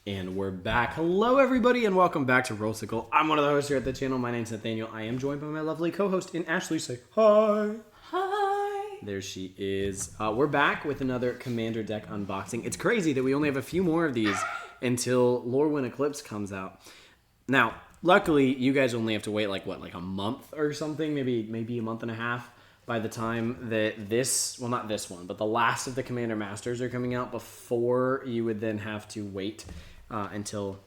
And we're back. Hello, everybody, and welcome back to Rollsicle. I'm one of the hosts here at the channel. My name's Nathaniel. I am joined by my lovely co-host, in Ashley. Say hi. Hi. There she is. We're back with another Commander deck unboxing. It's crazy that we only have a few more of these until Lorwyn Eclipse comes out. Now, luckily, you guys only have to wait like a month or something, maybe a month and a half. By the time that this, well, not this one, but the last of the Commander Masters are coming out, before you would then have to wait until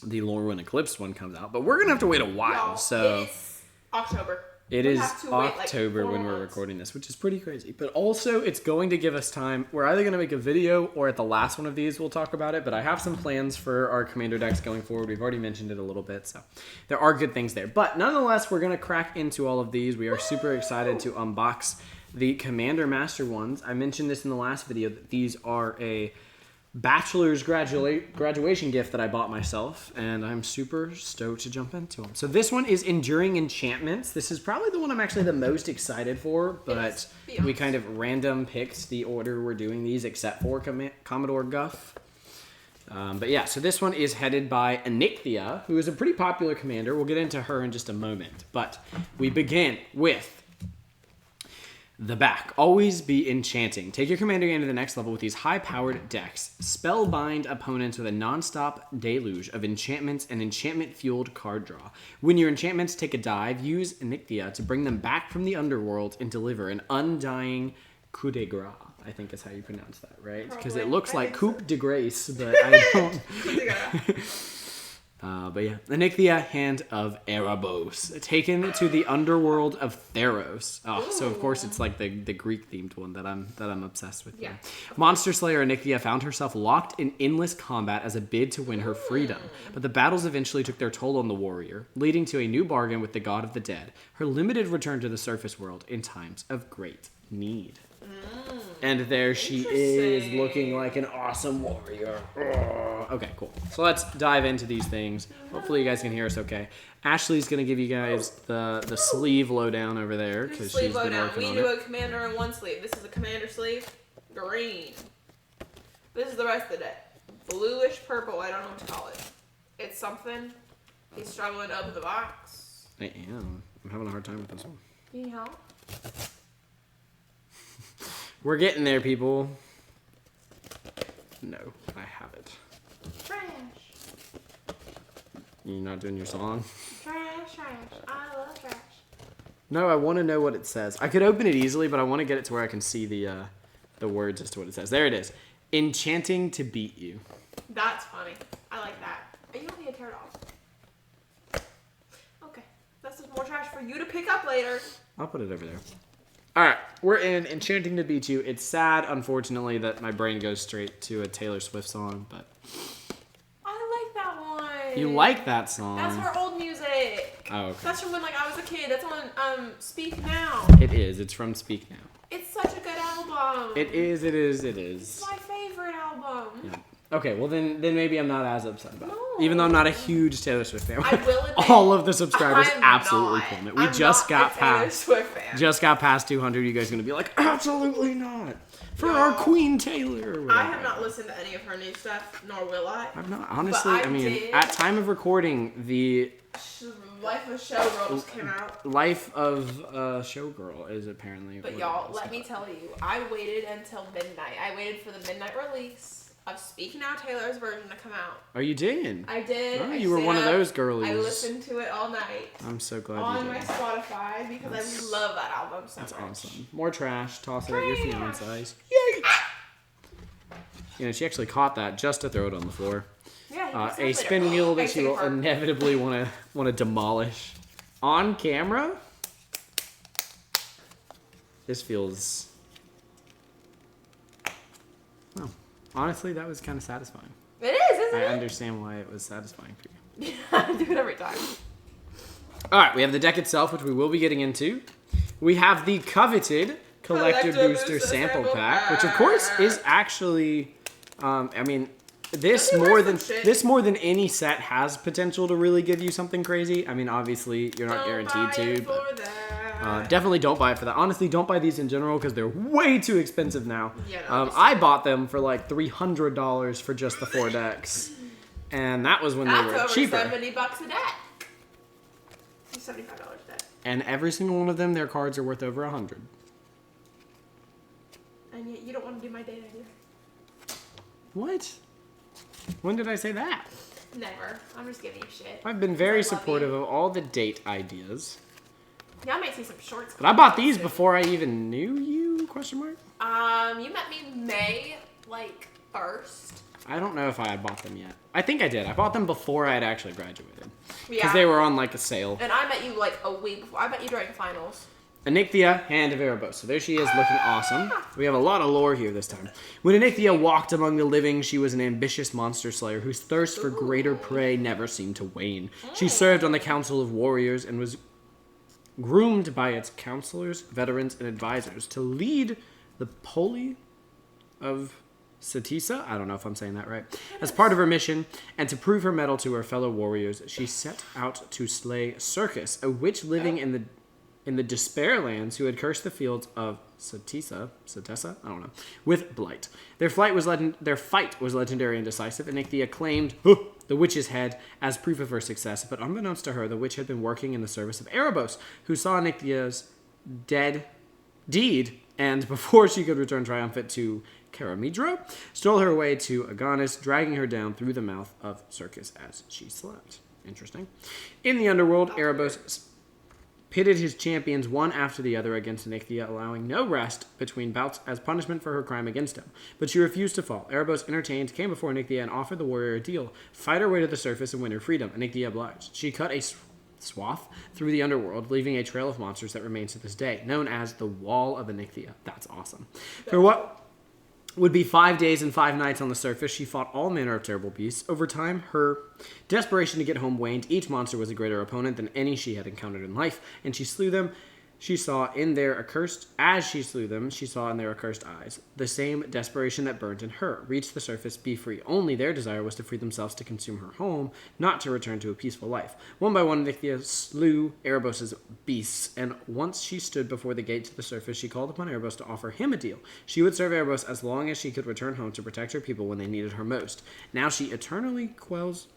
the Lorwyn Eclipse one comes out. But we're going to have to wait a while. So it's October. It is October when we're recording this, which is pretty crazy. But also, it's going to give us time. We're either going to make a video or at the last one of these, we'll talk about it. But I have some plans for our Commander decks going forward. We've already mentioned it a little bit, so there are good things there. But nonetheless, we're going to crack into all of these. We are super excited to unbox the Commander Master ones. I mentioned this in the last video that these are a bachelor's graduation gift that I bought myself, and I'm super stoked to jump into them. So this one is Enduring Enchantments. This is probably the one I'm actually the most excited for, but we kind of random picked the order we're doing these, except for Commodore Guff. But yeah, so this one is headed by Enchantted, who is a pretty popular commander. We'll get into her in just a moment, but we begin with the back. Always be enchanting. Take your commander game to the next level with these high-powered decks. Spellbind opponents with a non-stop deluge of enchantments and enchantment-fueled card draw. When your enchantments take a dive, use Enchantted to bring them back from the underworld and deliver an undying coup de grace. I think is how you pronounce that, right? Because it looks like coup de grace, but I don't. But yeah, Enchantted, Hand of Erebos, taken to the underworld of Theros. Oh, so of course it's like the Greek-themed one that I'm obsessed with. Yeah. Monster Slayer Enchantted found herself locked in endless combat as a bid to win her freedom, but the battles eventually took their toll on the warrior, leading to a new bargain with the god of the dead. Her limited return to the surface world in times of great need. And there she is, looking like an awesome warrior. Okay, cool. So let's dive into these things. Hopefully you guys can hear us okay. Ashley's going to give you guys the sleeve lowdown over there, because she's been working on it. We do a commander in one sleeve. This is a commander sleeve. Green. This is the rest of the deck. Bluish purple. I don't know what to call it. It's something. He's struggling to open the box. I am. I'm having a hard time with this one. Can you help? We're getting there, people. No, I have it. Trash. You're not doing your song? Trash, trash. I love trash. No, I want to know what it says. I could open it easily, but I want to get it to where I can see the words as to what it says. There it is. Enchanting to beat you. That's funny. I like that. Are you want me to tear it off? Okay. That's just more trash for you to pick up later. I'll put it over there. All right, we're in Enchanting to Beat You. It's sad, unfortunately, that my brain goes straight to a Taylor Swift song, but I like that one. You like that song? That's her old music. Oh, okay. That's from when I was a kid. That's on Speak Now. It is. It's from Speak Now. It's such a good album. It is. It's my favorite album. Yeah. Okay, well then maybe I'm not as upset about it. No. Even though I'm not a huge Taylor Swift fan. I will admit, all of the subscribers I'm absolutely not. pulled it. We I'm just not got a Taylor past Swift fan. just got past 200. You guys are gonna be like, absolutely not. For our Queen Taylor. Or whatever. I have not listened to any of her new stuff, nor will I. I've not honestly. But I mean, did. at time of recording, the Life of Showgirls came out. Life of Showgirl is apparently. But y'all, let me tell you, I waited until midnight. I waited for the midnight release of Speak Now Taylor's version to come out. Oh, you did? I did. Oh, you were one of those girlies. I listened to it all night. I'm so glad on you did. my Spotify because I love that album so much. That's awesome. More trash. Toss it at your fiancés. Yay! You know, she actually caught that just to throw it on the floor. Yeah, a spin wheel that she will inevitably want to demolish on camera. This feels. Well, honestly, that was kind of satisfying. It is, isn't it? I understand why it was satisfying for you. I do it every time. All right, we have the deck itself, which we will be getting into. We have the coveted Collector Booster Sample Pack, which of course is actually, I mean, this more than any set has potential to really give you something crazy. I mean, obviously you're not guaranteed to, but definitely don't buy it for that. Honestly, don't buy these in general because they're way too expensive now. Yeah, no, I bought them for like $300 for just the 4 decks. And that was when That's they were over cheaper. $70 a deck. $75 a deck. And every single one of them, their cards are worth over 100. And yet you don't want to do my date idea. What? When did I say that? Never. I'm just giving you shit. I've been very supportive of all the date ideas. Yeah, I might see some shorts. But I bought these before I even knew you, question mark? You met me May, 1st. I don't know if I had bought them yet. I think I did. I bought them before I had actually graduated. Because Yeah. they were on a sale. And I met you a week before. I met you during finals. Anithia, Hand of Erebos. So there she is, looking awesome. We have a lot of lore here this time. When Anithia walked among the living, she was an ambitious monster slayer whose thirst for greater prey never seemed to wane. She served on the Council of Warriors and was groomed by its counselors, veterans, and advisors to lead the Poli of Satisa, I don't know if I'm saying that right, as part of her mission, and to prove her mettle to her fellow warriors, she set out to slay Circus, a witch living in the Despairlands who had cursed the fields of Satessa, I don't know, with blight. Their fight was legendary and decisive, and Nithia claimed the witch's head as proof of her success, but unbeknownst to her, the witch had been working in the service of Erebos, who saw Nithia's deed, and before she could return triumphant to Karamidra, stole her away to Agonis, dragging her down through the mouth of Circus as she slept. Interesting. In the underworld, Erebos pitted his champions one after the other against Nithia, allowing no rest between bouts as punishment for her crime against him. But she refused to fall. Erebos, entertained, came before Nithia and offered the warrior a deal: fight her way to the surface and win her freedom. Nithia obliged. She cut a swath through the underworld, leaving a trail of monsters that remains to this day, known as the Wall of Nithia. That's awesome. For what would be 5 days and 5 nights on the surface, she fought all manner of terrible beasts. Over time, her desperation to get home waned. Each monster was a greater opponent than any she had encountered in life, and she slew them. She saw in their accursed eyes the same desperation that burned in her. Reach the surface, be free. Only their desire was to free themselves to consume her home, not to return to a peaceful life. One by one, Nithia slew Erebos' beasts, and once she stood before the gate to the surface, she called upon Erebos to offer him a deal. She would serve Erebos as long as she could return home to protect her people when they needed her most. Now she eternally quells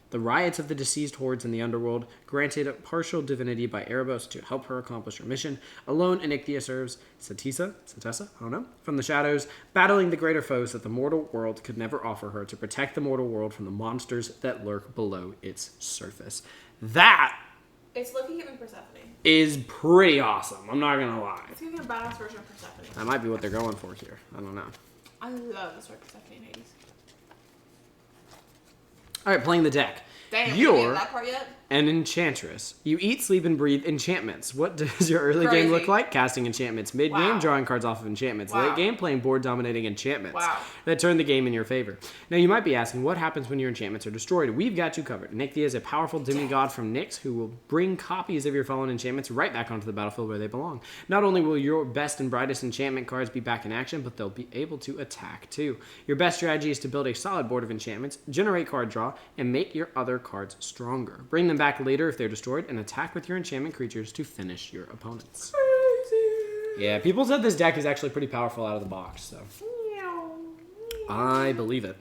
the riots of the deceased hordes in the underworld, granted partial divinity by Erebos to help her accomplish her mission. Alone, Nithia serves Satessa, I don't know, from the shadows, battling the greater foes that the mortal world could never offer her, to protect the mortal world from the monsters that lurk below its surface. That It's looking at me Persephone. is pretty awesome. I'm not gonna lie. It's giving me a badass version of Persephone. That might be what they're going for here. I don't know. I love the story of Persephone in Hades. All right, playing the deck. Damn, we didn't get that part yet? An enchantress. You eat, sleep, and breathe enchantments. What does your early Crazy. game look like? Casting enchantments. Mid-game, Wow. drawing cards off of enchantments. Wow. Late game, playing board-dominating enchantments. Wow. That turn the game in your favor. Now, you might be asking, what happens when your enchantments are destroyed? We've got you covered. Nithia is a powerful demigod from Nyx who will bring copies of your fallen enchantments right back onto the battlefield where they belong. Not only will your best and brightest enchantment cards be back in action, but they'll be able to attack too. Your best strategy is to build a solid board of enchantments, generate card draw, and make your other cards stronger. Bring them back later if they're destroyed, and attack with your enchantment creatures to finish your opponents. Crazy. Yeah, people said this deck is actually pretty powerful out of the box, so I believe it.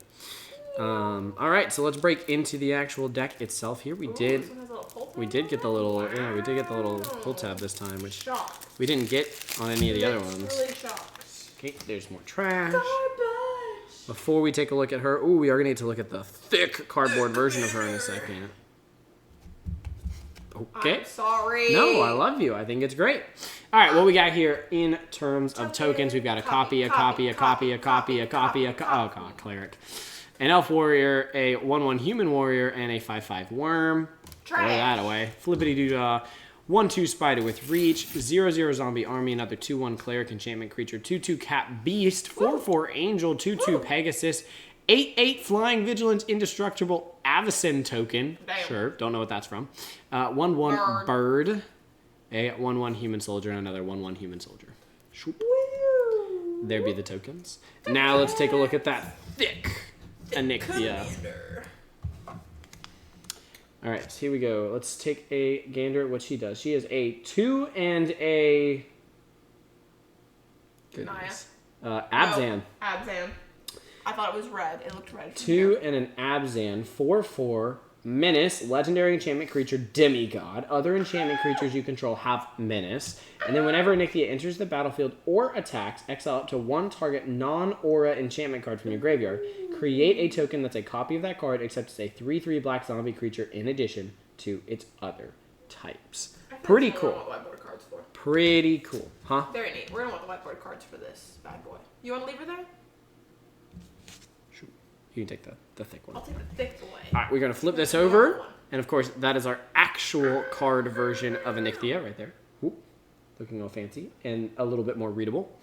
All right, so let's break into the actual deck itself here. We did get the little pull tab this time, which Shocked. we didn't get on any of the other ones. Really shocked. Okay, there's more trash. Garbage. Before we take a look at her, ooh, we are gonna need to look at the thick cardboard version of her in a second. Okay. I'm sorry. No, I love you. I think it's great. All right, what we got here in terms of tokens, we've got a copy, a copy, a copy, a copy, a copy, oh god, cleric, an elf warrior, a 1/1 human warrior, and a 5/5 worm. Throw that away. Flippity doo 1/2 spider with reach, 0/0 zombie army, another 2/1 cleric enchantment creature, 2/2 cat beast, 4/4 angel, 2/2 Pegasus, 8/8 flying vigilant indestructible Avacyn token. Damn. Sure, don't know what that's from. 1/1 bird, a 1/1 human soldier, and another 1/1 human soldier. Shoop. There be the tokens. Now let's take a look at that thick Anithia. All right, so here we go. Let's take a gander at what she does. She is a 2 and a... Goodness. Abzan. Abzan. I thought it was red. It looked red. 2 and an Abzan. 4/4. Menace, legendary enchantment creature, demigod. Other enchantment creatures you control have menace. And then whenever Nixia enters the battlefield or attacks, exile up to one target non-aura enchantment card from your graveyard. Create a token that's a copy of that card, except it's a 3/3 black zombie creature in addition to its other types. Pretty cool. Whiteboard cards for. Pretty cool, huh? Very neat. We're gonna want the whiteboard cards for this bad boy. You want to leave her there? Sure. You can take the thick one. I'll take the thick boy. All right, we're going to flip this over. And, of course, that is our actual card version of Nixia right there. Ooh, looking all fancy and a little bit more readable.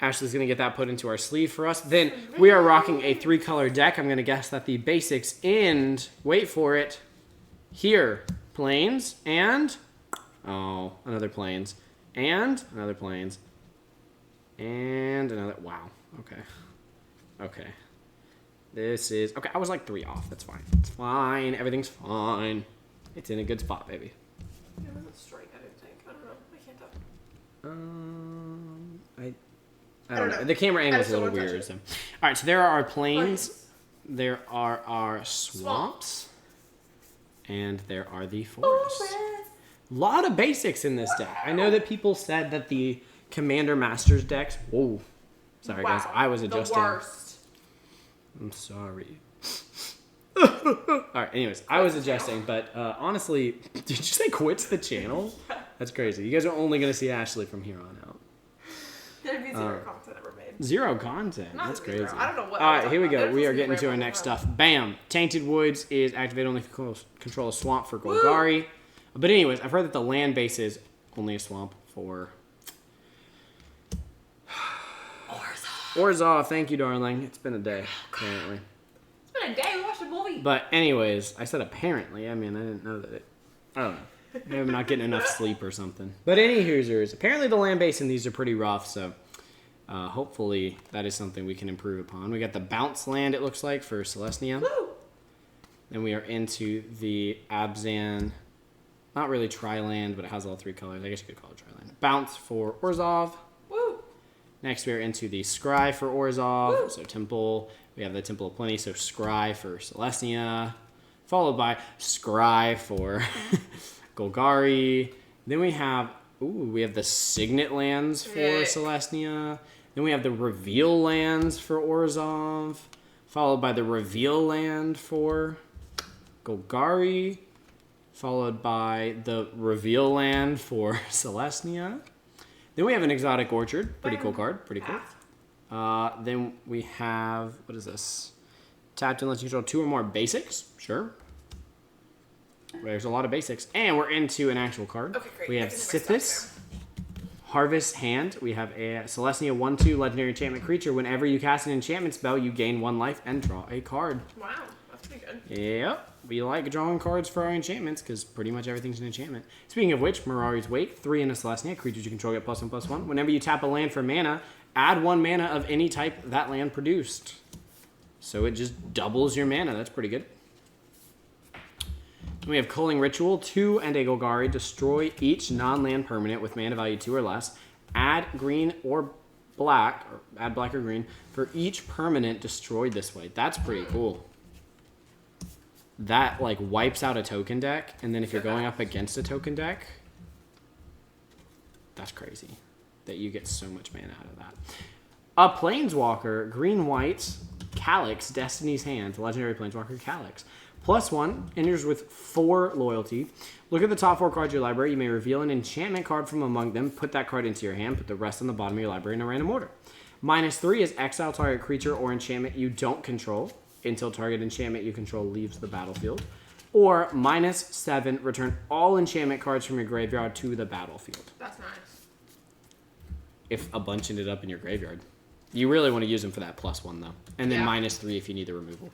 Ashley's going to get that put into our sleeve for us. Then we are rocking a 3-color deck. I'm going to guess that the basics end, wait for it, here. Plains and, oh, another plains. And another plains. And another, wow, okay. Okay. This is... Okay, I was like 3 off. That's fine. It's fine. Everything's fine. It's in a good spot, baby. It wasn't straight, I didn't think. I don't know. I can't tell. I don't know. The camera angle is a little weird. So. All right, so there are our plains. There are our swamps. And there are the forests. A lot of basics in this deck. I know that people said that the Commander Masters decks... Whoa. Sorry, guys. I was adjusting. The worst. I'm sorry. All right, anyways, I was adjusting, but honestly, did you say quits the channel? That's crazy. You guys are only going to see Ashley from here on out. There'd be zero content ever made. Zero content? Not That's zero. crazy. I don't know what. All right, here we go. We are getting to our next stuff. Bam! Tainted Woods is activate only if you control a swamp for Golgari. But anyways, I've heard that the land base is only a swamp for... Orzhov, thank you, darling. It's been a day, apparently. It's been a day. We watched a movie. But anyways, I said apparently. I mean, I didn't know that it... I don't know. Maybe I'm not getting enough sleep or something. But any Hoosers, apparently the land base in these are pretty rough, so hopefully that is something we can improve upon. We got the bounce land, it looks like, for Celestia. Woo! Then we are into the Abzan. Not really tri-land, but it has all 3 colors. I guess you could call it tri-land. Bounce for Orzhov. Woo! Next, we are into the Scry for Orzhov, Woo! so Temple. We have the Temple of Plenty, so Scry for Celestia, followed by Scry for Golgari. Then we have the Signet lands for Celestia. Then we have the Reveal lands for Orzhov, followed by the Reveal land for Golgari, followed by the Reveal land for Celestia. Then we have an Exotic Orchard. Pretty cool card. Pretty cool. Then we have... What is this? Tapped and lets you control 2 or more basics. Sure. There's a lot of basics. And we're into an actual card. Okay, great. We have Sithis. Harvest Hand. We have a Celestia 1/2 legendary enchantment creature. Whenever you cast an enchantment spell, you gain 1 life and draw a card. Wow. That's pretty good. Yep. We like drawing cards for our enchantments because pretty much everything's an enchantment. Speaking of which, Mirari's Wake, 3 in a Celestia. Creatures you control get +1/+1. Whenever you tap a land for mana, add 1 mana of any type that land produced. So it just doubles your mana. That's pretty good. We have Culling Ritual, 2 and a Golgari. Destroy each non-land permanent with mana value 2 or less. Add green or black, or add black or green, for each permanent destroyed this way. That's pretty cool. That, like, wipes out a token deck, and then if you're going up against a token deck, that's crazy. That you get so much mana out of that. A Planeswalker, green-white, Calyx, Destiny's Hand, legendary Planeswalker, Calyx. +1, enters with 4 loyalty. Look at the top 4 cards of your library. You may reveal an enchantment card from among them. Put that card into your hand. Put the rest on the bottom of your library in a random order. -3 is exile target creature or enchantment you don't control until target enchantment you control leaves the battlefield. Or -7, return all enchantment cards from your graveyard to the battlefield. That's nice. If a bunch ended up in your graveyard. You really want to use them for that +1, though. And then -3 if you need the removal.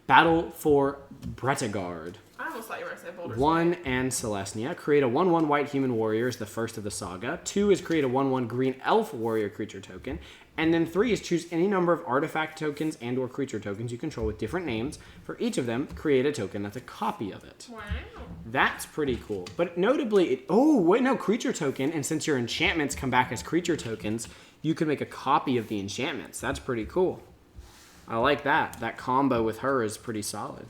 Battle for Bretagard. I almost thought you were going to say Boulder's 1 and Celestia. Create a 1/1 white human warrior is the first of the saga. 2 is create a 1/1 green elf warrior creature token. And then 3 is choose any number of artifact tokens and or creature tokens you control with different names. For each of them, create a token that's a copy of it. Wow. That's pretty cool. But notably, creature token. And since your enchantments come back as creature tokens, you can make a copy of the enchantments. That's pretty cool. I like that. That combo with her is pretty solid.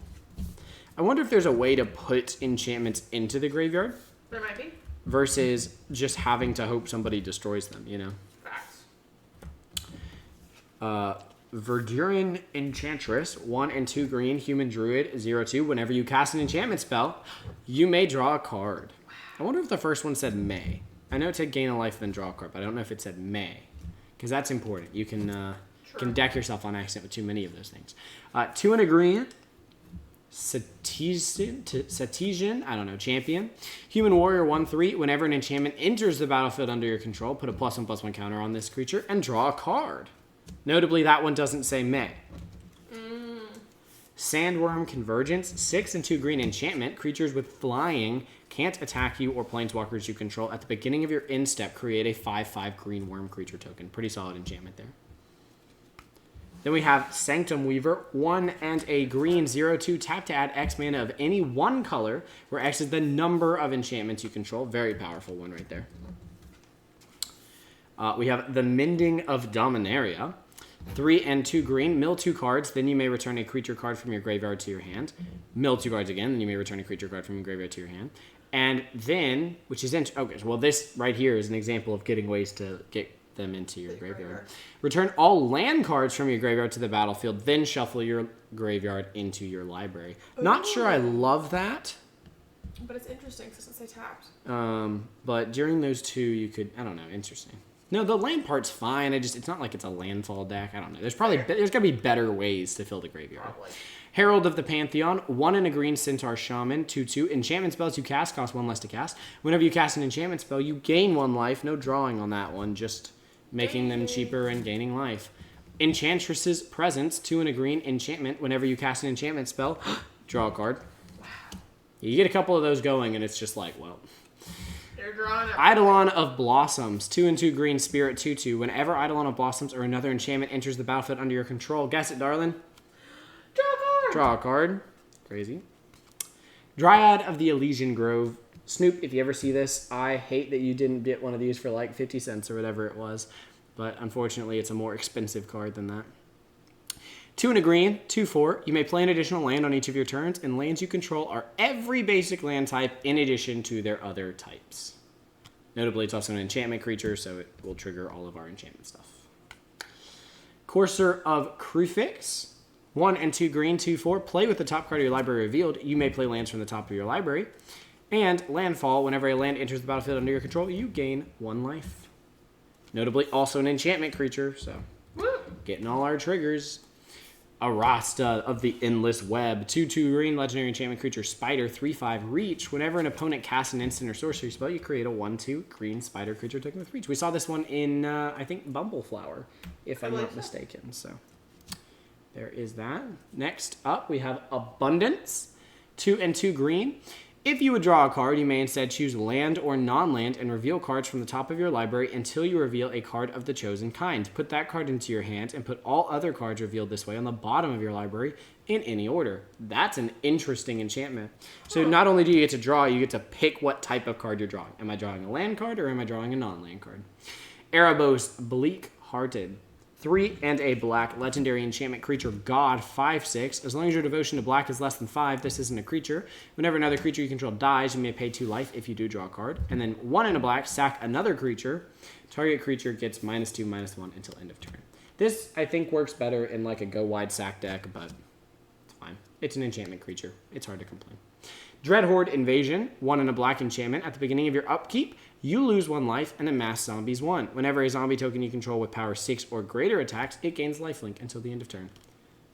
I wonder if there's a way to put enchantments into the graveyard. There might be. Versus just having to hope somebody destroys them, you know? Facts. Verdurian Enchantress, 1 and 2 green, human druid, 0/2. Whenever you cast an enchantment spell, you may draw a card. I wonder if the first one said may. I know it said gain a life, then draw a card, but I don't know if it said may. Because that's important. You can deck yourself on accident with too many of those things. 2 and a green, Satesian, I don't know, champion. Human warrior, 1/3. Whenever an enchantment enters the battlefield under your control, put a +1/+1 counter on this creature and draw a card. Notably, that one doesn't say may. Sandworm Convergence, 6 and 2 green enchantment. Creatures with flying can't attack you or planeswalkers you control. At the beginning of your end step, create a 5/5 green worm creature token. Pretty solid enchantment there. Then we have Sanctum Weaver, 1 and a green, 0/2. Tap to add X mana of any one color, where X is the number of enchantments you control. Very powerful one right there. We have the Mending of Dominaria, 3 and 2 green, mill 2 cards, then you may return a creature card from your graveyard to your hand. Mill 2 cards again, then you may return a creature card from your graveyard to your hand. And then, which is okay, well this right here is an example of getting ways to get them into your graveyard. Return all land cards from your graveyard to the battlefield, then shuffle your graveyard into your library. Not sure I love that. But it's interesting since it's tapped. But during those two, you could, I don't know, interesting. No, the land part's fine. It's not like it's a landfall deck. I don't know. There's gotta be better ways to fill the graveyard. Probably. Herald of the Pantheon, 1 and a green Centaur Shaman, 2/2. Enchantment spells you cast cost 1 less to cast. Whenever you cast an enchantment spell, you gain 1 life. No drawing on that one, just making them cheaper and gaining life. Enchantress's Presence, 2 and a green enchantment. Whenever you cast an enchantment spell, draw a card. Wow. You get a couple of those going, and it's just like, well. They're drawing up. Eidolon of Blossoms, 2 and 2 green, Spirit, 2/2. Whenever Eidolon of Blossoms or another enchantment enters the battlefield under your control, guess it, darling. Draw a card. Draw a card. Crazy. Dryad of the Elysian Grove. Snoop, if you ever see this, I hate that you didn't get one of these for like 50 cents or whatever it was. But unfortunately, it's a more expensive card than that. 2 and a green, 2/4. You may play an additional land on each of your turns, and lands you control are every basic land type in addition to their other types. Notably, it's also an enchantment creature, so it will trigger all of our enchantment stuff. Courser of Crufix, 1 and 2 green, 2/4. Play with the top card of your library revealed. You may play lands from the top of your library. And Landfall, whenever a land enters the battlefield under your control, you gain 1 life. Notably, also an enchantment creature, so getting all our triggers. Arasta of the Endless Web, 2/2 green, legendary enchantment creature, Spider, 3/5 reach. Whenever an opponent casts an instant or sorcery spell, you create a 1/2 green spider creature token with reach. We saw this one in, I think, Bumbleflower, if I'm not mistaken. So there is that. Next up, we have Abundance, 2 and 2 green. If you would draw a card, you may instead choose land or non-land and reveal cards from the top of your library until you reveal a card of the chosen kind. Put that card into your hand and put all other cards revealed this way on the bottom of your library in any order. That's an interesting enchantment. So not only do you get to draw, you get to pick what type of card you're drawing. Am I drawing a land card or am I drawing a non-land card? Erebos, Bleak-Hearted. 3 and a black, legendary enchantment creature, God, 5/6. As long as your devotion to black is less than 5, this isn't a creature. Whenever another creature you control dies, you may pay 2 life if you do draw a card. And then 1 and a black, sack another creature. Target creature gets -2/-1 until end of turn. This, I think, works better in like a go-wide sack deck, but it's fine. It's an enchantment creature. It's hard to complain. Dreadhorde Invasion, 1 and a black enchantment. At the beginning of your upkeep, you lose 1 life and amass zombies 1. Whenever a zombie token you control with power 6 or greater attacks, it gains lifelink until the end of turn.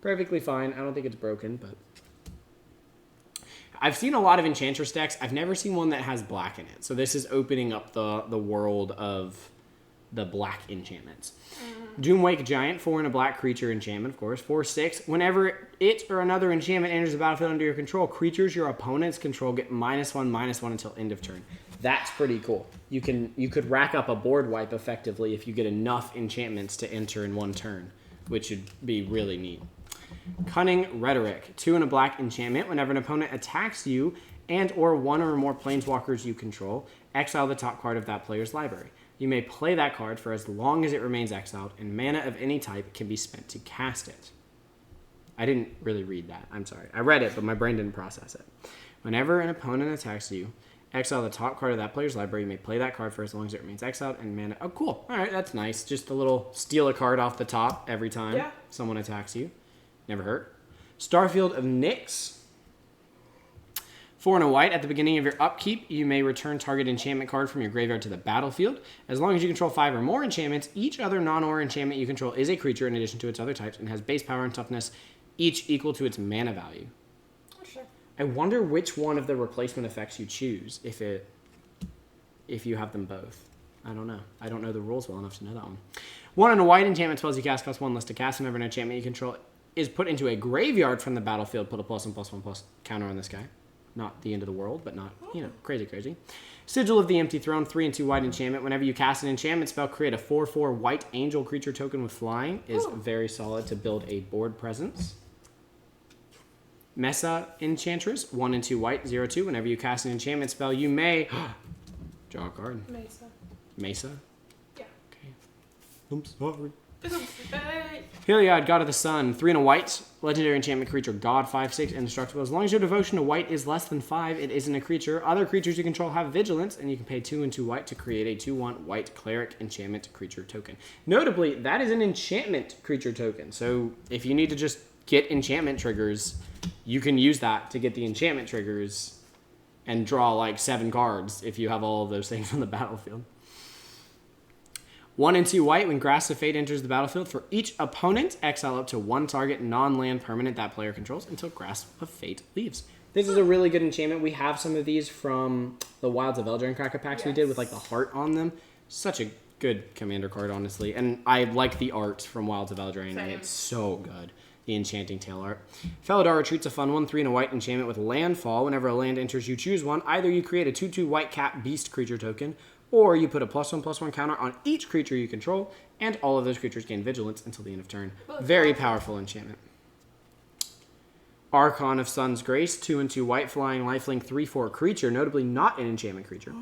Perfectly fine. I don't think it's broken, but I've seen a lot of Enchantress decks. I've never seen one that has black in it. So this is opening up the world of the black enchantments. Doomwake Giant, 4 and a black creature enchantment, of course. 4/6. Whenever it or another enchantment enters the battlefield under your control, creatures your opponents control get -1/-1 until end of turn. That's pretty cool. You could rack up a board wipe effectively if you get enough enchantments to enter in one turn, which would be really neat. Cunning Rhetoric, 2 and a black enchantment. Whenever an opponent attacks you and or 1 or more planeswalkers you control, exile the top card of that player's library. You may play that card for as long as it remains exiled, and mana of any type can be spent to cast it. I didn't really read that. I'm sorry. I read it, but my brain didn't process it. Whenever an opponent attacks you, exile the top card of that player's library. You may play that card for as long as it remains exiled and mana. Oh, cool. All right, that's nice. Just a little steal a card off the top every time someone attacks you. Never hurt. Starfield of Nyx. 4 and a white. At the beginning of your upkeep, you may return target enchantment card from your graveyard to the battlefield. As long as you control 5 or more enchantments, each other non-aura enchantment you control is a creature in addition to its other types and has base power and toughness, each equal to its mana value. I wonder which one of the replacement effects you choose if you have them both. I don't know. I don't know the rules well enough to know that one. 1 and a white. Enchantment spells you cast cost 1 less to cast. Whenever an enchantment you control is put into a graveyard from the battlefield, put a +1/+1 counter on this guy. Not the end of the world, but not, crazy. Sigil of the Empty Throne, 3 and 2 white enchantment. Whenever you cast an enchantment spell, create a 4/4 white angel creature token with flying. Is very solid to build a board presence. Mesa Enchantress, 1 and 2 white, 0/2. Whenever you cast an enchantment spell, you may draw a card. Mesa? Yeah. Okay. I'm sorry. Heliod, God of the Sun, 3 and a white, legendary enchantment creature, God, 5/6, indestructible. As long as your devotion to white is less than 5, it isn't a creature. Other creatures you control have vigilance, and you can pay 2 and 2 white to create a 2/1 white cleric enchantment creature token. Notably, that is an enchantment creature token. So if you need to just get enchantment triggers, you can use that to get the enchantment triggers and draw like 7 cards if you have all of those things on the battlefield. 1 and 2 white. When Grasp of Fate enters the battlefield, for each opponent, exile up to 1 target non-land permanent that player controls until Grasp of Fate leaves. This is a really good enchantment. We have some of these from the Wilds of Eldraine Cracker packs we did with like the heart on them. Such a good commander card, honestly. And I like the art from Wilds of Eldraine. And it's so good. The Enchanting Tail art. Felidar Retreat's a fun one. 3 and a white enchantment with landfall. Whenever a land enters, you choose one. Either you create a 2/2 white cat beast creature token, or you put a +1/+1 counter on each creature you control, and all of those creatures gain vigilance until the end of turn. Very powerful enchantment. Archon of Sun's Grace, 2 and 2 white, flying, lifelink, 3/4 creature, notably not an enchantment creature.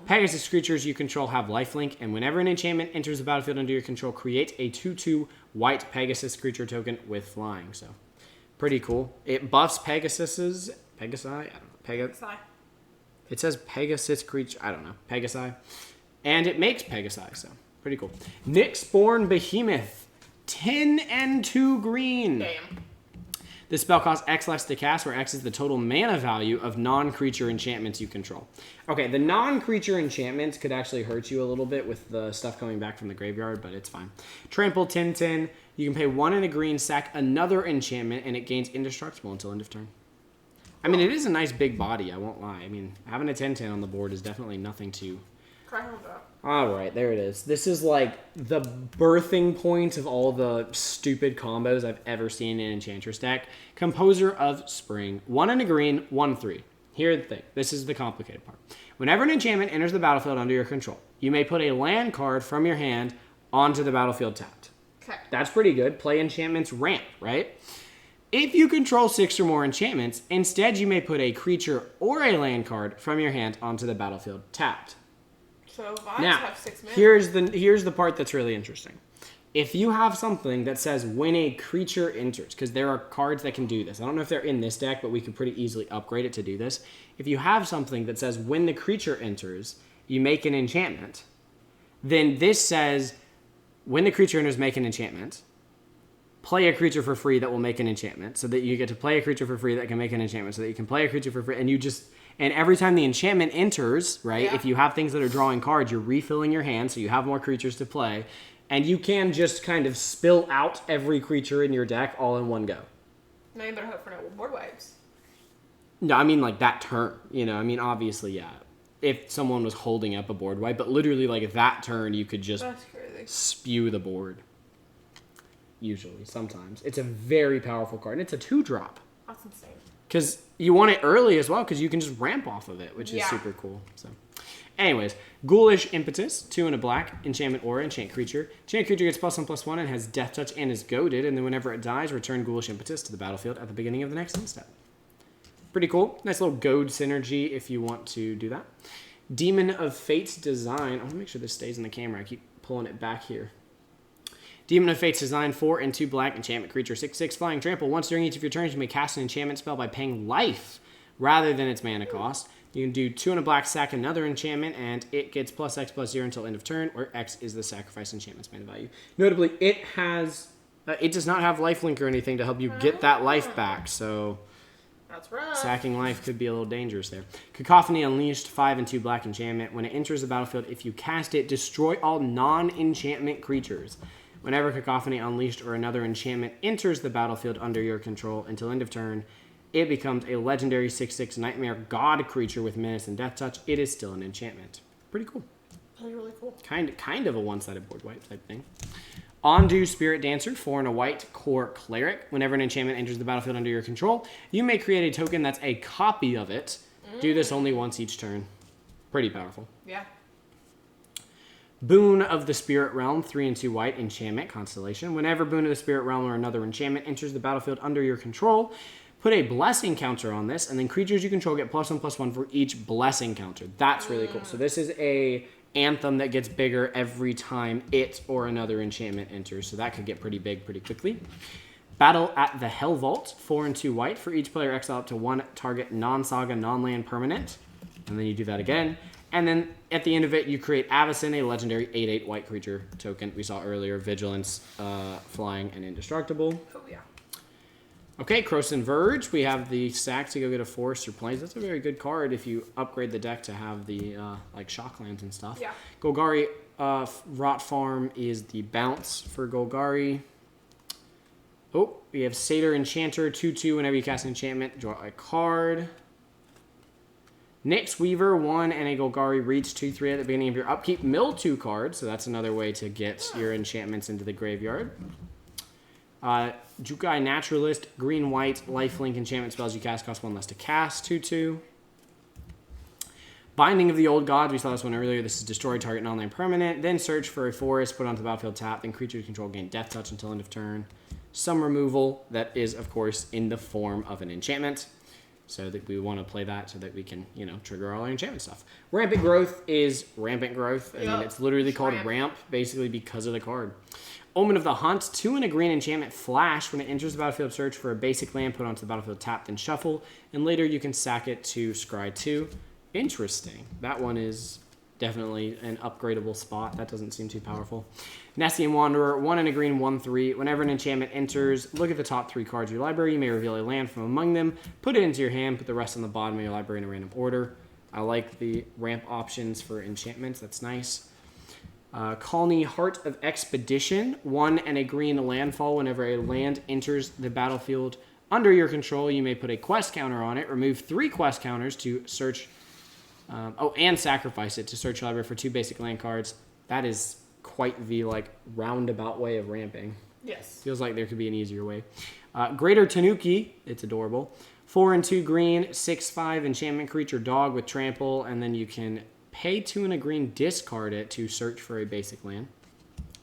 Pegasus creatures you control have lifelink, and whenever an enchantment enters the battlefield under your control, create a 2/2 white Pegasus creature token with flying. So, pretty cool. It buffs Pegasuses. Pegasi? I don't know. Pegasi. It says Pegasus creature. I don't know. Pegasi. And it makes Pegasi, so pretty cool. Nyxborn Behemoth. 10 and 2 green. Damn. This spell costs X less to cast, where X is the total mana value of non-creature enchantments you control. Okay, the non-creature enchantments could actually hurt you a little bit with the stuff coming back from the graveyard, but it's fine. Trample 10/10. You can pay 1 and a green, sack another enchantment, and it gains indestructible until end of turn. I mean, it is a nice big body, I won't lie. I mean, having a 10/10 on the board is definitely nothing to... Cry home about. All right, there it is. This is like the birthing point of all the stupid combos I've ever seen in Enchantress deck. Composer of Spring. 1 and a green, 1/3. Here's the thing. This is the complicated part. Whenever an enchantment enters the battlefield under your control, you may put a land card from your hand onto the battlefield tapped. Okay. That's pretty good. Play enchantments ramp, right? If you control 6 or more enchantments, instead you may put a creature or a land card from your hand onto the battlefield tapped. So vibes Now, have 6 mana. here's the part that's really interesting. If you have something that says when a creature enters, because there are cards that can do this. I don't know if they're in this deck, but we could pretty easily upgrade it to do this. If you have something that says when the creature enters, you make an enchantment, then this says when the creature enters, make an enchantment. Play a creature for free that will make an enchantment, so that you get to play a creature for free that can make an enchantment, so that you can play a creature for free, and every time the enchantment enters, right, if you have things that are drawing cards, you're refilling your hand, so you have more creatures to play, and you can just kind of spill out every creature in your deck all in one go. Now you better hope for no board wipes. No, I mean like that turn, I mean, obviously, yeah. If someone was holding up a board wipe, but literally like that turn, you could just spew the board. Usually, sometimes. It's a very powerful card, and it's a 2-drop. That's insane. Because you want it early as well, because you can just ramp off of it, which is super cool. So, anyways, Ghoulish Impetus, 2 and a black, enchantment aura, enchant creature. Enchant creature gets +1/+1 and has death touch and is goaded, and then whenever it dies, return Ghoulish Impetus to the battlefield at the beginning of the next end step. Pretty cool. Nice little goad synergy if you want to do that. Demon of Fate's Design. I want to make sure this stays in the camera. I keep pulling it back here. Demon of Fate's design 4 and 2 black enchantment creature 6/6 flying trample. Once during each of your turns, you may cast an enchantment spell by paying life rather than its mana cost. You can do 2 and a black, sack another enchantment, and it gets +X/+0 until end of turn, where X is the sacrifice enchantment's mana value. Notably, it has it does not have lifelink or anything to help you get that life back, so That's rough. sacking life could be a little dangerous there. Cacophony Unleashed 5 and 2 black enchantment. When it enters the battlefield, if you cast it, destroy all non-enchantment creatures. Whenever Cacophony Unleashed or another enchantment enters the battlefield under your control until end of turn, it becomes a legendary 6/6 nightmare god creature with menace and death touch. It is still an enchantment. Pretty cool. That's really cool. Kind of a one-sided board wipe type thing. Ondu Spirit Dancer, 4 and a white core cleric. Whenever an enchantment enters the battlefield under your control, you may create a token that's a copy of it. Do this only once each turn. Pretty powerful. Yeah. Boon of the Spirit Realm, 3 and 2 white enchantment constellation. Whenever Boon of the Spirit Realm or another enchantment enters the battlefield under your control, put a blessing counter on this, and then creatures you control get +1/+1 for each blessing counter. That's really cool. So this is a anthem that gets bigger every time it or another enchantment enters. So that could get pretty big pretty quickly. Battle at the Hell Vault, 4 and 2 white. For each player, exile up to 1 target non-saga, non-land permanent. And then you do that again. And then at the end of it, you create Avacyn, a legendary 8/8 white creature token. We saw earlier, Vigilance, flying, and indestructible. Oh, yeah. Okay, Croson Verge. We have the sack to go get a forest or plains. That's a very good card if you upgrade the deck to have the like shocklands and stuff. Yeah. Golgari Rot Farm is the bounce for Golgari. Oh, we have Satyr Enchanter, 2/2. Whenever you cast an enchantment, draw a card. Nyx Weaver, 1 and a Golgari Reach, 2/3 at the beginning of your upkeep. Mill 2 cards, so that's another way to get your enchantments into the graveyard. Jukai Naturalist, green-white, lifelink enchantment spells you cast cost 1 less to cast, 2/2. Binding of the Old Gods, we saw this one earlier. This is destroy target non-land permanent. Then search for a forest, put onto the battlefield tap. Then creatures you control gain death touch until end of turn. Some removal, that is, of course, in the form of an enchantment. So that we want to play that so that we can, trigger all our enchantment stuff. Rampant Growth is Rampant Growth. I mean, it's literally called Ramp, basically because of the card. Omen of the Hunt, 2 and a green enchantment flash. When it enters the battlefield, search for a basic land, put onto the battlefield tap, then shuffle. And later you can sack it to scry 2. Interesting. That one is definitely an upgradable spot. That doesn't seem too powerful. Nessian Wanderer, 1 and a green, 1/3. Whenever an enchantment enters, look at the top 3 cards of your library. You may reveal a land from among them. Put it into your hand. Put the rest on the bottom of your library in a random order. I like the ramp options for enchantments. That's nice. Colony Heart of Expedition, 1 and a green landfall. Whenever a land enters the battlefield under your control, you may put a quest counter on it. Remove 3 quest counters to search... and sacrifice it to search your library for 2 basic land cards. That is quite the roundabout way of ramping. Yes. Feels like there could be an easier way. Greater Tanuki, it's adorable. 4 and 2 green, 6/5 enchantment creature dog with trample, and then you can pay 2 and a green, discard it to search for a basic land.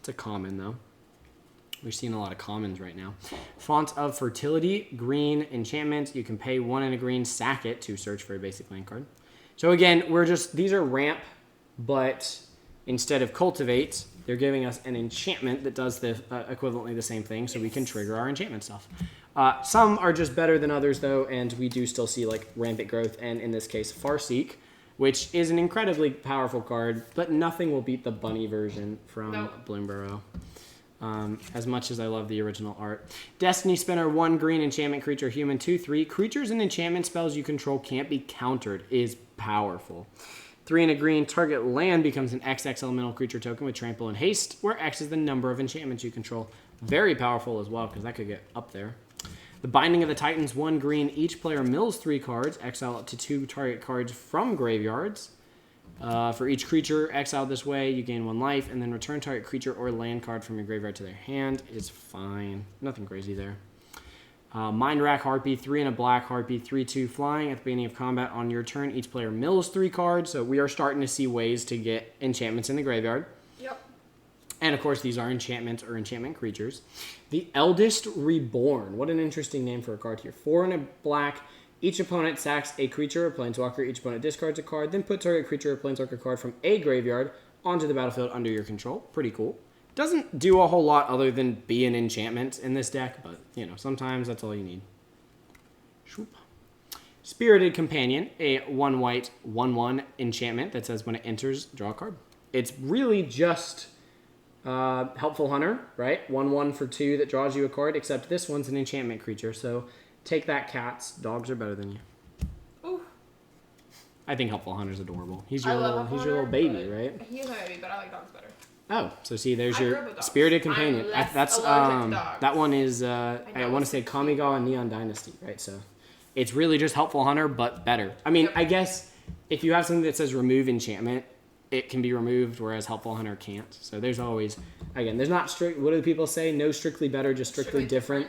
It's a common though. We're seeing a lot of commons right now. Font of Fertility, green enchantment. You can pay 1 and a green, sack it to search for a basic land card. So again, these are ramp, but instead of cultivate, they're giving us an enchantment that does the equivalently the same thing, so we can trigger our enchantment stuff. Some are just better than others, though, and we do still see Rampant Growth, and in this case, Farseek, which is an incredibly powerful card, but nothing will beat the bunny version from Bloomburrow. As much as I love the original art. Destiny Spinner, 1 green enchantment creature, human, 2/3. Creatures and enchantment spells you control can't be countered is powerful. 3 and a green, target land becomes an XX elemental creature token with trample and haste, where X is the number of enchantments you control. Very powerful as well, because that could get up there. The Binding of the Titans, 1 green. Each player mills 3 cards, exile up to 2 target cards from graveyards. For each creature exiled this way, you gain 1 life, and then return target creature or land card from your graveyard to their hand is fine. Nothing crazy there. Mind Rack Harpy, 3 and a black Harpy, 3/2 flying. At the beginning of combat on your turn, each player mills 3 cards, so we are starting to see ways to get enchantments in the graveyard. Yep. And of course, these are enchantments or enchantment creatures. The Eldest Reborn. What an interesting name for a card here. 4 and a black. Each opponent sacks a creature or planeswalker. Each opponent discards a card. Then put target creature or planeswalker card from a graveyard onto the battlefield under your control. Pretty cool. Doesn't do a whole lot other than be an enchantment in this deck, but, you know, sometimes that's all you need. Shoop. Spirited Companion, a 1-white, 1/1 enchantment that says when it enters, draw a card. It's really just Helpful Hunter, right? 1/1 for 2 that draws you a card, except this one's an enchantment creature, so take that, cats. Dogs are better than you. Ooh. I think Helpful Hunter's adorable. He's I your love little, Helpful he's your little Hunter, baby, but right? He is my baby, but I like dogs better. Oh, so see, there's I grew your up with dogs. Spirited Companion. I'm less That's allergic to dogs. that one is I want to say it's Kamigawa and Neon Dynasty, right? So it's really just Helpful Hunter, but better. I mean, Yep. I guess if you have something that says remove enchantment, it can be removed, whereas Helpful Hunter can't. So there's always, again, there's not strict. What do people say? No strictly better, just strictly different.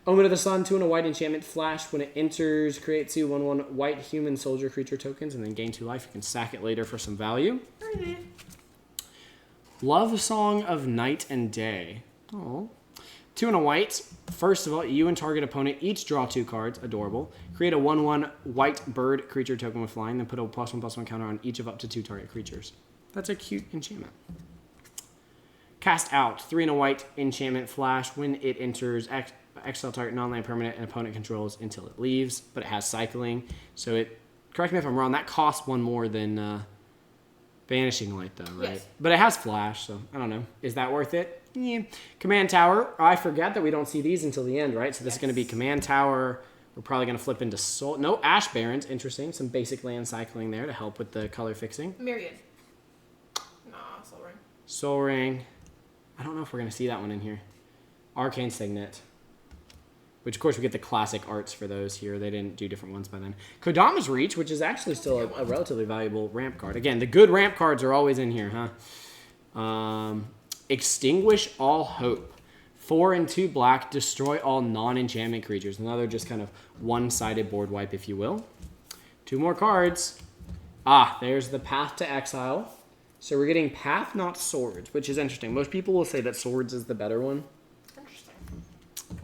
Omen of the Sun, 2 and a white enchantment flash. When it enters, create 2 1/1 white human soldier creature tokens, and then gain 2 life. You can sack it later for some value. Love Song of Night and Day. Oh. 2 and a white. First of all, you and target opponent each draw 2 cards. Adorable. Create a 1/1 white bird creature token with flying, then put a +1/+1 counter on each of up to 2 target creatures. That's a cute enchantment. Cast Out. 3 and a white enchantment flash. When it enters, exile target non-land permanent and opponent controls until it leaves, but it has cycling. So it, correct me if I'm wrong, that costs 1 more than Vanishing Light, though, right? Yes. But it has flash, so I don't know. Is that worth it? Yeah. Command Tower. I forget that we don't see these until the end, right? So this is going to be Command Tower. We're probably going to flip into Soul. No, Ash Barrens. Interesting. Some basic land cycling there to help with the color fixing. Myriad. Nah, Soul Ring. Soul Ring. I don't know if we're going to see that one in here. Arcane Signet. Which, of course, we get the classic arts for those here. They didn't do different ones by then. Kodama's Reach, which is actually still a relatively valuable ramp card. Again, the good ramp cards are always in here, huh? Extinguish All Hope. 4 and 2 black, destroy all non-enchantment creatures. Another just kind of one-sided board wipe, if you will. 2 more cards. Ah, there's the Path to Exile. So we're getting Path, not Swords, which is interesting. Most people will say that Swords is the better one.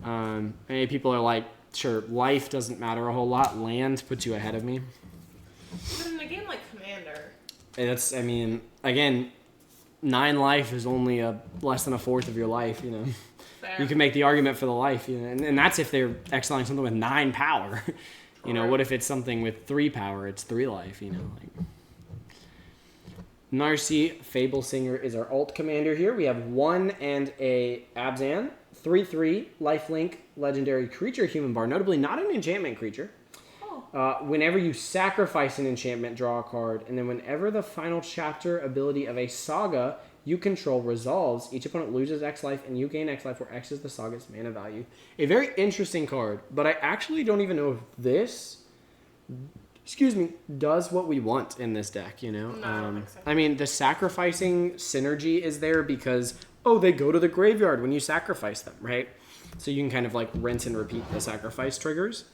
Many people are like, sure, life doesn't matter a whole lot. Land puts you ahead of me. But in a game like Commander... And it's, I mean, again, 9 life is only less than a fourth of your life, you know. Fair. You can make the argument for the life, you know, and that's if they're exiling something with 9 power. You know, what if it's something with 3 power? It's 3 life, you know. Like. Narcy Fable Singer is our alt commander here. We have 1 and a Abzan. 3/3 lifelink legendary creature human bar. Notably not an enchantment creature. Whenever you sacrifice an enchantment, draw a card. And then whenever the final chapter ability of a saga you control resolves, each opponent loses X life and you gain X life, where X is the saga's mana value. A very interesting card, but I actually don't even know if this, does what we want in this deck, you know? No, I don't think so. I mean, the sacrificing synergy is there because, they go to the graveyard when you sacrifice them, right? So you can kind of like rinse and repeat the sacrifice triggers.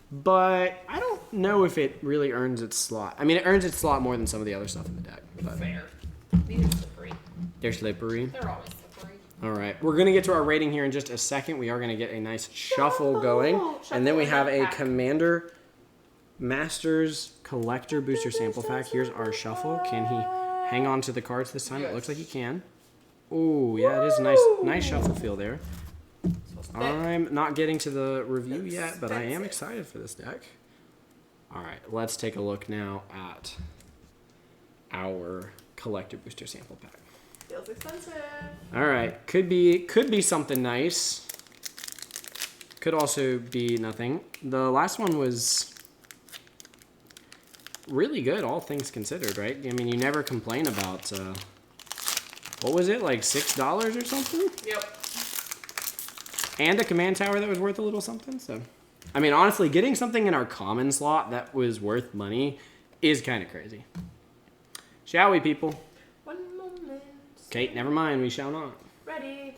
But I don't know if it really earns its slot. I mean, it earns its slot more than some of the other stuff in the deck. But Fair. These are slippery. they're slippery. They're always slippery. All right. We're going to get to our rating here in just a second. We are going to get a nice shuffle going. And then we have a Commander Masters Collector Booster Sample Pack. Here's our shuffle. Can he hang on to the cards this time? It looks like he can. Oh, yeah, it is a nice shuffle feel there. I'm not getting to the review yet, but I am excited for this deck. All right, let's take a look now at our Collector Booster Sample Pack. Feels expensive. All right, could be something nice. Could also be nothing. The last one was really good, all things considered, right? I mean, you never complain about, what was it, like $6 or something? Yep. And a command tower that was worth a little something, so. I mean, honestly, getting something in our common slot that was worth money is kind of crazy. Shall we, people? One moment. Okay, never mind, we shall not. Ready.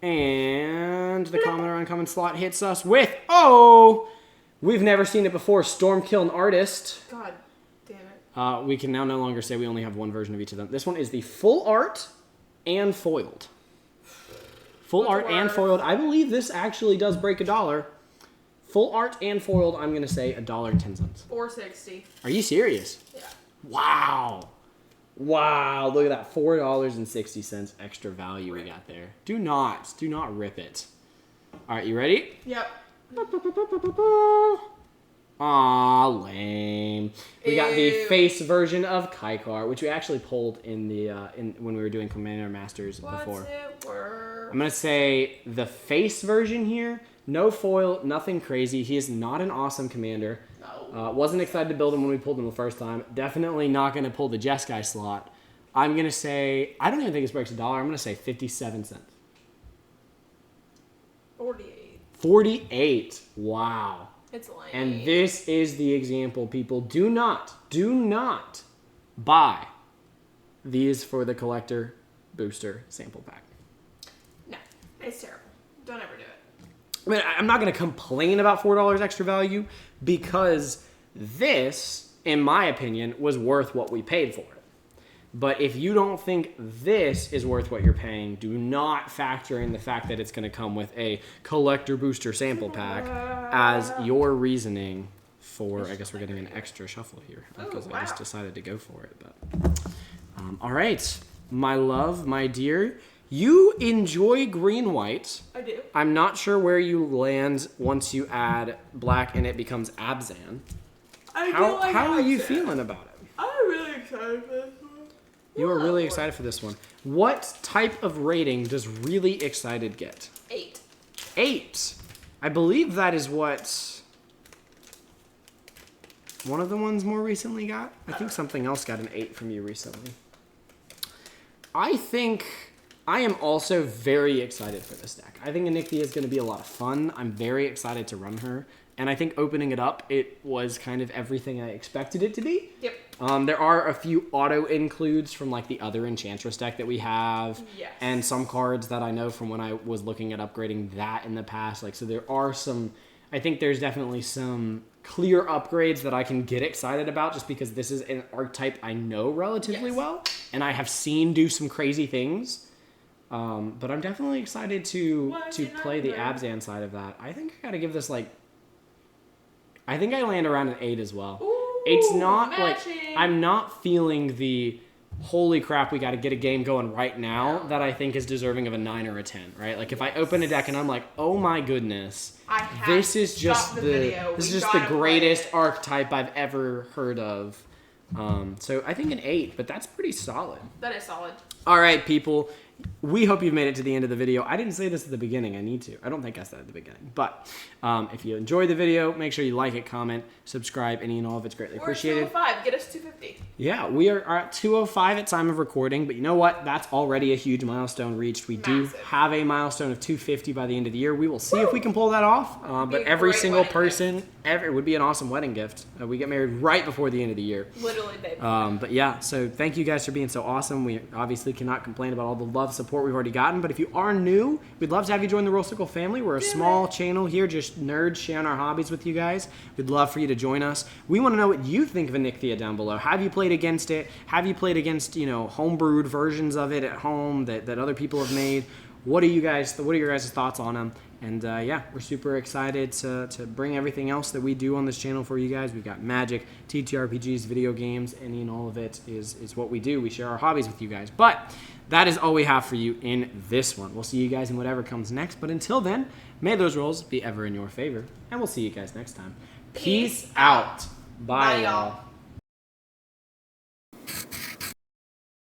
And the common or uncommon slot hits us with, we've never seen it before, Stormkill and Artist. God damn it. We can now no longer say we only have one version of each of them. This one is the full art and foiled. Full art and foiled. I believe this actually does break $1. Full art and foiled, I'm going to say $1.10. $4.60. Are you serious? Yeah. Wow. Wow, look at that. $4.60 extra value we got there. Do not rip it. All right, you ready? Yep. Aw, lame. We got the face version of Kaikar, which we actually pulled in the when we were doing Commander Masters before. What's it worth? I'm gonna say the face version here. No foil, nothing crazy. He is not an awesome commander. No. Wasn't excited to build him when we pulled him the first time. Definitely not gonna pull the Jeskai slot. I'm gonna say I don't even think this breaks $1. I'm gonna say 57 cents. 48. 48. Wow. It's lame. And this is the example, people. Do not buy these for the collector booster sample pack. No, it's terrible. Don't ever do it. I mean, I'm not going to complain about $4 extra value because this, in my opinion, was worth what we paid for it. But if you don't think this is worth what you're paying, do not factor in the fact that it's going to come with a collector booster sample pack as your reasoning for, I guess we're getting an extra shuffle here because I just decided to go for it. But all right, my love, my dear, you enjoy green-white. I do. I'm not sure where you land once you add black and it becomes Abzan. How are you feeling about it? I'm really excited for this one. You are really excited for this one. What type of rating does really excited get? 8. 8. I believe that is what one of the ones more recently got. I think something else got an 8 from you recently. I think I am also very excited for this deck. I think Anithia is going to be a lot of fun. I'm very excited to run her. And I think opening it up, it was kind of everything I expected it to be. Yep. There are a few auto includes from like the other Enchantress deck that we have. Yes. And some cards that I know from when I was looking at upgrading that in the past. Like, so there are some, I think there's definitely some clear upgrades that I can get excited about just because this is an archetype I know relatively well. And I have seen do some crazy things. But I'm definitely excited to play the Abzan side of that. I think I got to give this like, I think I land around an 8 as well. Ooh, it's not matching. like I'm not feeling the holy crap we got to get a game going right now that I think is deserving of a 9 or a 10, right? Like if I open a deck and I'm like, "Oh my goodness. This is just the greatest archetype I've ever heard of." So I think an 8, but that's pretty solid. That is solid. All right, people. We hope you've made it to the end of the video. I didn't say this at the beginning. I need to. I don't think I said it at the beginning. But if you enjoyed the video, make sure you like it, comment, subscribe, any and all of it's greatly appreciated. We're at 205. Get us 250. Yeah, we are at 205 at time of recording. But you know what? That's already a huge milestone reached. We do have a milestone of 250 by the end of the year. We will see if we can pull that off. But every single person, it would be an awesome wedding gift. We get married right before the end of the year. Literally, baby. But yeah, so thank you guys for being so awesome. We obviously cannot complain about all the love, support we've already gotten. But if you are new, we'd love to have you join the Roll Circle family. We're a small channel here, just nerds sharing our hobbies with you guys. We'd love for you to join us. We want to know what you think of Enchantment down below. Have you played against it? Have you played against, homebrewed versions of it at home that other people have made? What are your guys' thoughts on them? And yeah, we're super excited to bring everything else that we do on this channel for you guys. We've got magic, TTRPGs, video games, any and all of it is what we do. We share our hobbies with you guys. But that is all we have for you in this one. We'll see you guys in whatever comes next. But until then, may those rolls be ever in your favor. And we'll see you guys next time. Peace out. Bye, y'all.